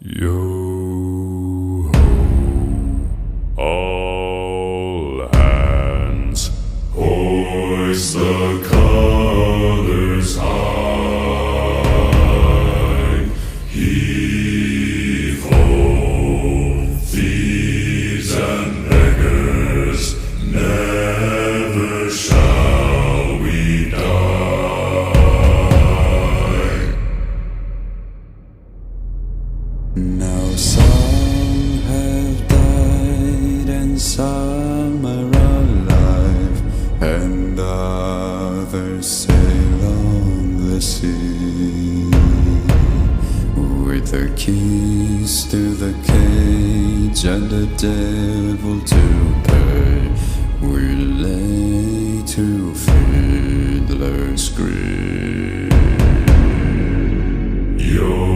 Yo ho, all hands, hoist the colors high. Heave ho, thieves and beggars, never shall we die. Now some have died and some are alive, and others sail on the sea. With the keys to the cage and the devil to pay, we lay to fiddler's grave. Yo